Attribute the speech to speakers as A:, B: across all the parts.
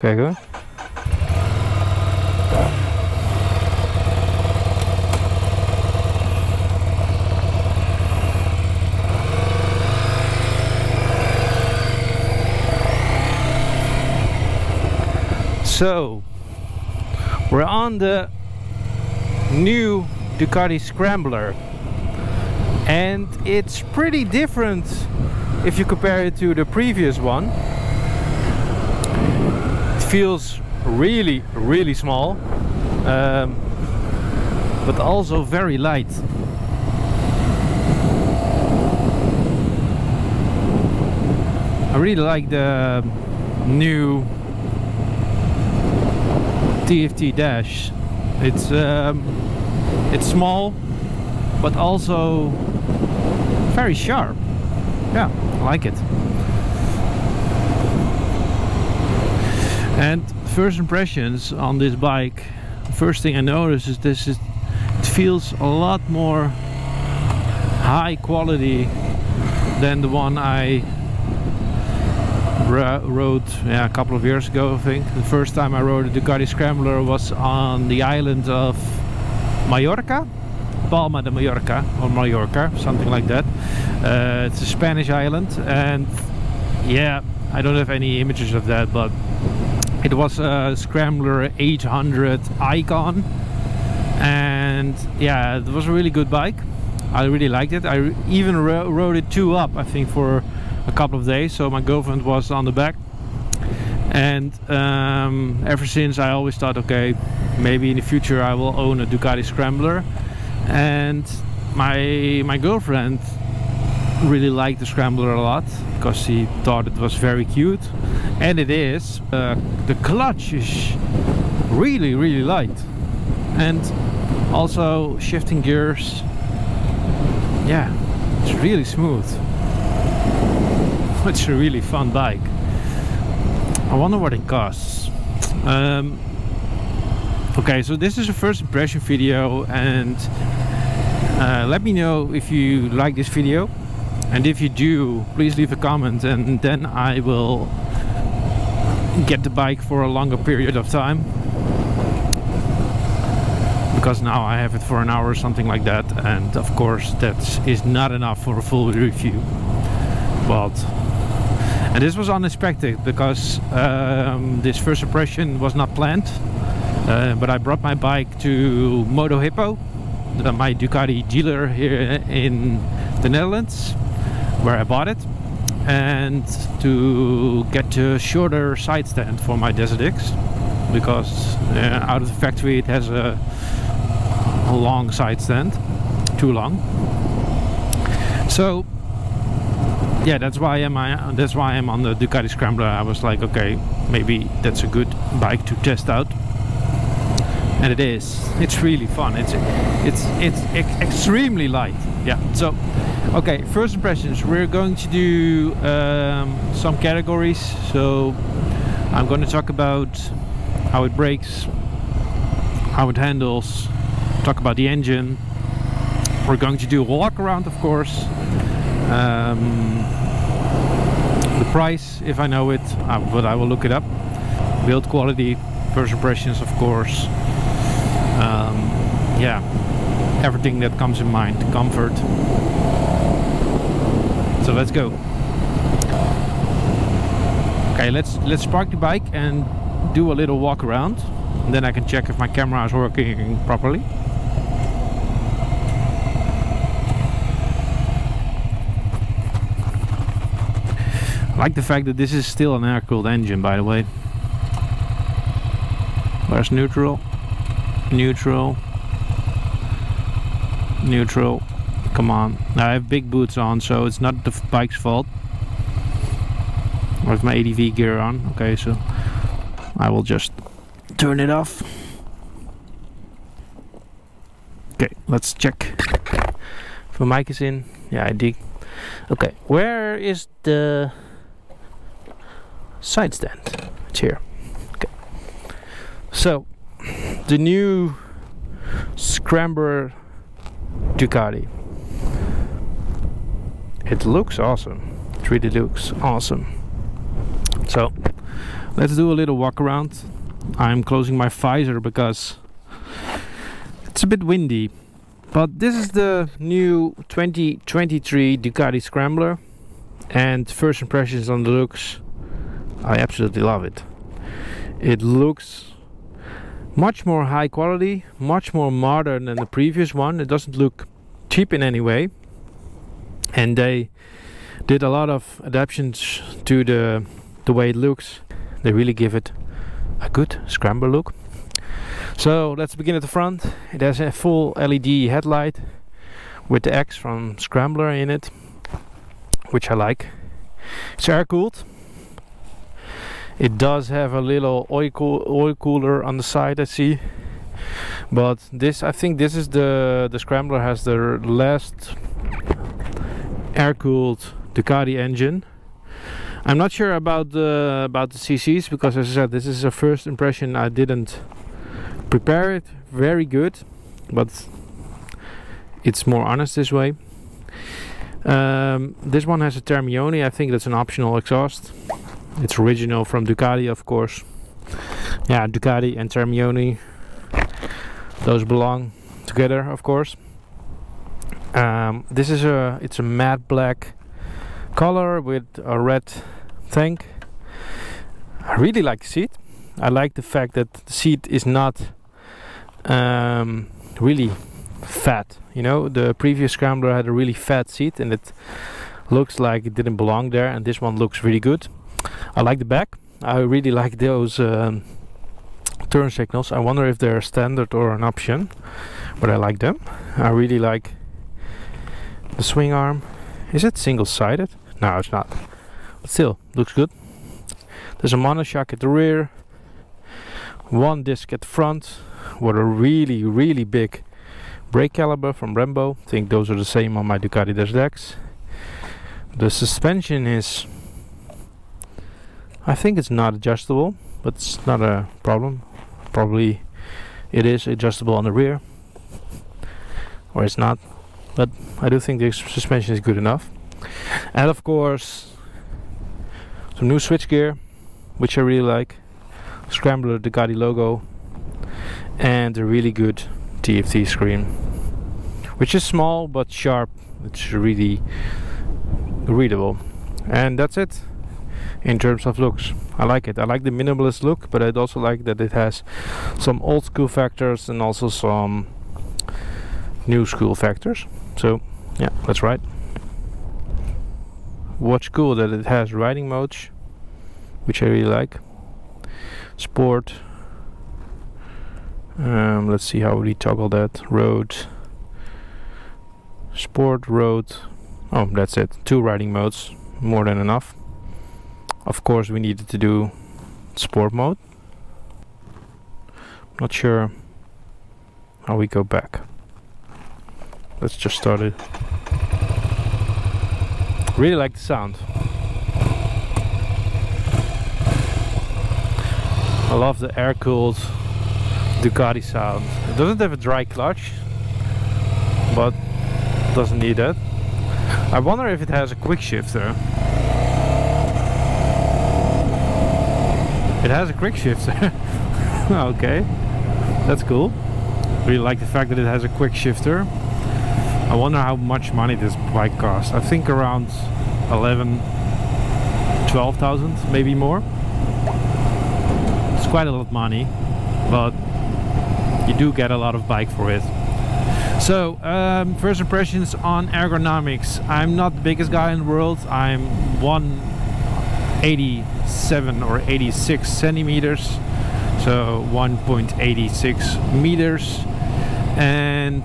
A: Okay, go. So we're on the new Ducati Scrambler, and it's pretty different if you compare it to the previous one. It feels really small, but also very light. I really like the new TFT dash. It's small, but also very sharp. Yeah, I like it. And first impressions on this bike, first thing I noticed is it feels a lot more high quality than the one I rode a couple of years ago. I think the first time I rode a Ducati Scrambler was on the island of Mallorca, Palma de Mallorca, or Mallorca, something like that. It's a Spanish island, and yeah, I don't have any images of that, but it was a Scrambler 800 Icon, and yeah, it was a really good bike. I really liked it. I even rode it 2 up, I think, for a couple of days, so my girlfriend was on the back, and ever since I always thought, okay, maybe in the future I will own a Ducati Scrambler. And my girlfriend really liked the Scrambler a lot because she thought it was very cute, and it is. The clutch is really light, and also shifting gears, yeah, it's really smooth. It's a really fun bike. I wonder what it costs. Okay, so this is a first impression video, and let me know if you like this video, and if you do, please leave a comment, and then I will get the bike for a longer period of time, because now I have it for an hour or something like that, and of course that is not enough for a full review. And this was unexpected because this first impression was not planned, but I brought my bike to Moto Hippo, my Ducati dealer here in the Netherlands, where I bought it, and to get a shorter side stand for my Desert X, because out of the factory it has a long side stand, too long. So yeah, that's why I'm on the Ducati Scrambler. I was like, okay, maybe that's a good bike to test out, and it is. It's really fun. It's extremely light. Yeah. So, okay, first impressions. We're going to do some categories. So I'm going to talk about how it brakes, how it handles, talk about the engine. We're going to do a walk around, of course. The price, if I know it, but I will look it up. Build quality, first impressions, of course. Yeah, everything that comes in mind. Comfort. So let's go. Okay, let's park the bike and do a little walk around, and then I can check if my camera is working properly. I like the fact that this is still an air-cooled engine, by the way. Where's neutral? Neutral. Neutral. Come on. I have big boots on, so it's not the bike's fault. I have my ADV gear on. Okay, so I will just turn it off. Okay, let's check if the mic is in. Yeah, I dig. Okay, where is the side stand? It's here. Okay. So the new Scrambler Ducati. It looks awesome. It really looks awesome. So Let's do a little walk around. I'm closing my visor because it's a bit windy. But this is the new 2023 Ducati Scrambler, and first impressions on the looks, I absolutely love it. It looks much more high quality, much more modern than the previous one. It doesn't look cheap in any way, and they did a lot of adaptations to the way it looks. They really give it a good scrambler look. So let's begin at the front. It has a full LED headlight with the X from Scrambler in it, which I like. It's air cooled. It does have a little oil cooler on the side, I see. But this, I think this is the Scrambler has the last air cooled Ducati engine. I'm not sure about the CCs, because as I said, this is a first impression. I didn't prepare it very good, but it's more honest this way. This one has a Termione. I think that's an optional exhaust. It's original from Ducati, of course. Yeah, Ducati and Termione, those belong together, of course. This is it's a matte black color with a red tank. I really like the seat. I like the fact that the seat is not really fat. You know, the previous Scrambler had a really fat seat and it looks like it didn't belong there, and this one looks really good. I like the back. I really like those turn signals. I wonder if they're standard or an option, but I like them. I really like the swing arm. Is it single-sided? No, it's not, but still looks good. There's a monoshock at the rear, one disc at the front with a really big brake caliper from Brembo. I think those are the same on my Ducati Dash Dex. The suspension is, I think it's not adjustable, but it's not a problem. Probably it is adjustable on the rear, or it's not, but I do think the suspension is good enough. And of course, some new switchgear, which I really like. Scrambler Ducati logo, and a really good TFT screen, which is small but sharp. It's really readable. And that's it in terms of looks. I like it. I like the minimalist look, but I'd also like that it has some old school factors and also some new school factors. So yeah, that's right. What's cool that it has riding modes, which I really like. Sport. Let's see how we toggle that. Road. Sport, road. Oh, that's it. 2 riding modes, more than enough. Of course, we needed to do sport mode. Not sure how we go back. Let's just start it. Really like the sound. I love the air-cooled Ducati sound. It doesn't have a dry clutch, but doesn't need that. I wonder if it has a quick shifter. It has a quick shifter. Okay, that's cool. Really like the fact that it has a quick shifter. I wonder how much money this bike costs. I think around 12,000, maybe more. It's quite a lot of money, but you do get a lot of bike for it. So first impressions on ergonomics. I'm not the biggest guy in the world. I'm 187 or 86 centimeters, so 1.86 meters, and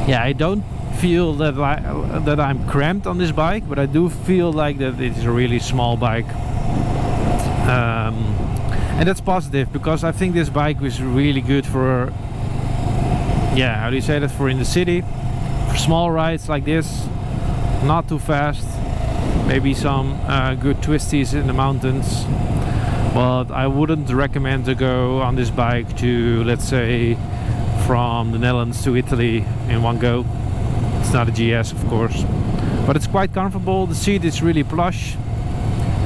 A: yeah, I don't feel that I'm cramped on this bike, but I do feel like that it's a really small bike, and that's positive, because I think this bike was really good for, yeah, how do you say that, for in the city, for small rides like this, not too fast, maybe some good twisties in the mountains. But I wouldn't recommend to go on this bike to, let's say, from the Netherlands to Italy in one go. It's not a GS, of course, but it's quite comfortable. The seat is really plush,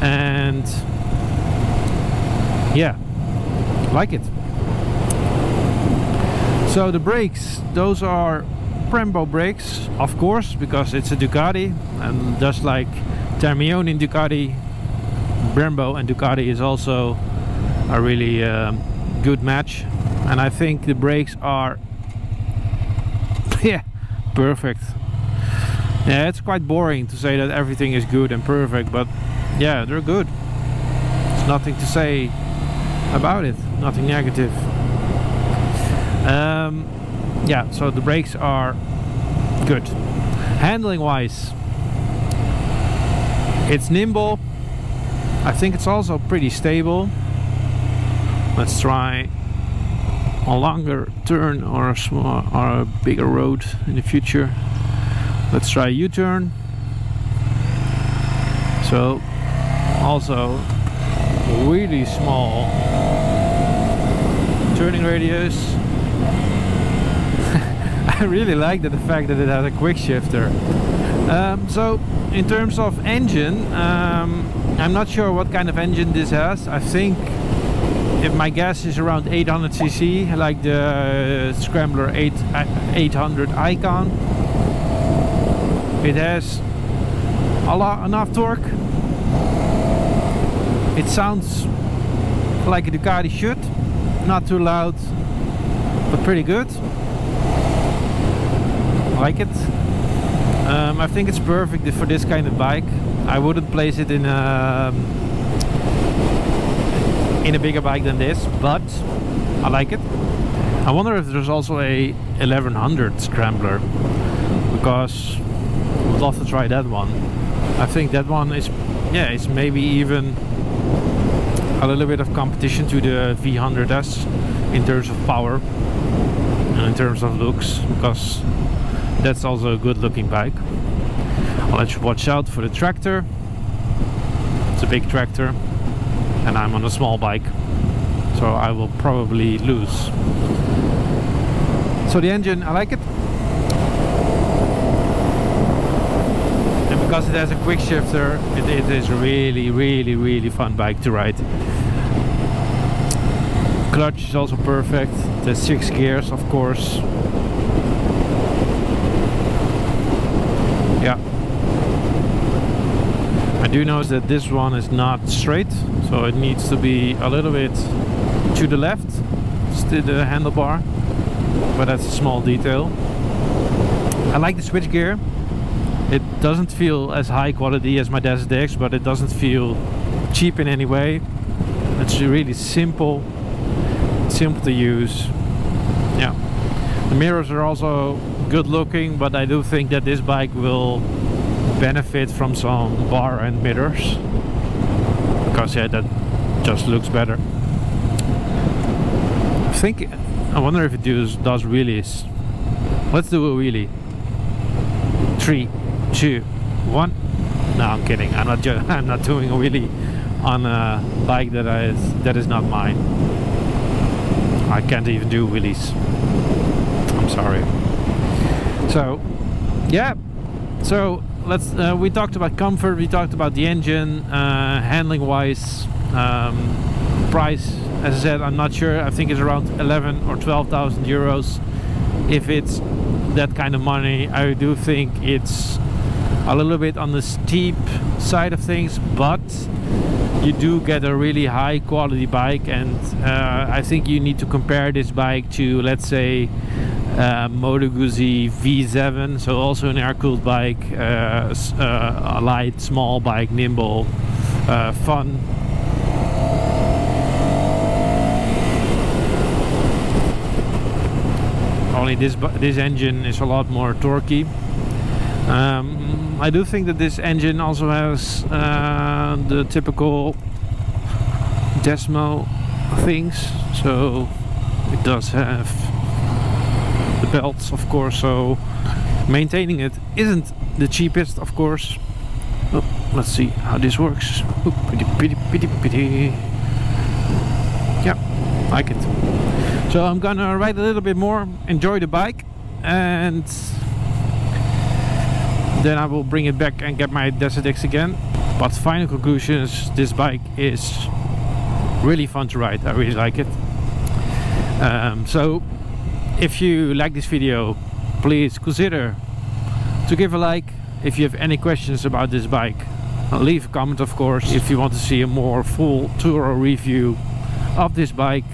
A: and yeah, like it. So the brakes, those are Brembo brakes, of course, because it's a Ducati, and just like Termione in Ducati, Brembo and Ducati is also a really good match. And I think the brakes are yeah, perfect. Yeah, it's quite boring to say that everything is good and perfect, but yeah, they're good. There's nothing to say about it, nothing negative. Yeah, so the brakes are good. Handling wise, it's nimble. I think it's also pretty stable. Let's try a longer turn or a small or a bigger road in the future. Let's try U-turn. So also really small turning radius. I really like the fact that it has a quick shifter. So in terms of engine, I'm not sure what kind of engine this has. I think, if my guess is around 800cc, like the Scrambler 800 Icon. It has enough torque. It sounds like a Ducati should, not too loud, but pretty good. I like it. I think it's perfect for this kind of bike. I wouldn't place it in a bigger bike than this, but I like it. I wonder if there's also a 1100 Scrambler, because I would love to try that one. I think that one is, yeah, it's maybe even a little bit of competition to the V100S in terms of power and in terms of looks, because that's also a good looking bike. I'll let you watch out for the tractor. It's a big tractor and I'm on a small bike, so I will probably lose. So the engine, I like it. And because it has a quick shifter, it is a really fun bike to ride. Clutch is also perfect. The 6 gears, of course. Yeah. I do notice that this one is not straight, so it needs to be a little bit to the left, to the handlebar, but that's a small detail. I like the switch gear. It doesn't feel as high quality as my Desert X, but it doesn't feel cheap in any way. It's really simple to use. Yeah, the mirrors are also good looking, but I do think that this bike will benefit from some bar end mirrors, because yeah, that just looks better. I wonder if it does wheelies. Let's do a wheelie. 3, 2, 1. No, I'm kidding. I'm not doing a wheelie on a bike that is not mine. I can't even do wheelies. I'm sorry. So yeah, so let's we talked about comfort, we talked about the engine, handling wise, price, as I said, I'm not sure. I think it's around 11 or 12,000 euros. If it's that kind of money, I do think it's a little bit on the steep side of things, but you do get a really high quality bike. And I think you need to compare this bike to, let's say, Moto Guzzi V7, so also an air-cooled bike, a light, small bike, nimble, fun. Only this engine is a lot more torquey. I do think that this engine also has the typical Desmo things, so it does have the belts, of course, so maintaining it isn't the cheapest, of course. Oh, let's see how this works. Oh, pretty. Yeah, like it. So I'm gonna ride a little bit more, enjoy the bike, and then I will bring it back and get my Desert X again. But final conclusion is, this bike is Really fun to ride. I really like it. So if you like this video, please consider to give a like. If you have any questions about this bike, leave a comment, of course. If you want to see a more full thorough review of this bike,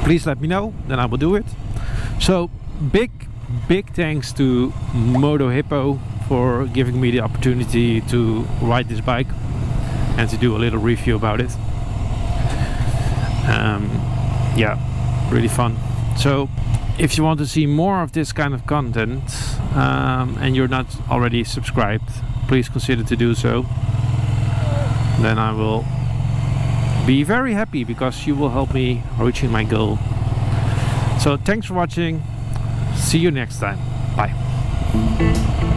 A: please let me know, then I will do it. So big thanks to Moto Hippo for giving me the opportunity to ride this bike and to do a little review about it. Yeah, really fun. So if you want to see more of this kind of content and you're not already subscribed, please consider to do so. Then I will be very happy, because you will help me reaching my goal. So thanks for watching. See you next time. Bye.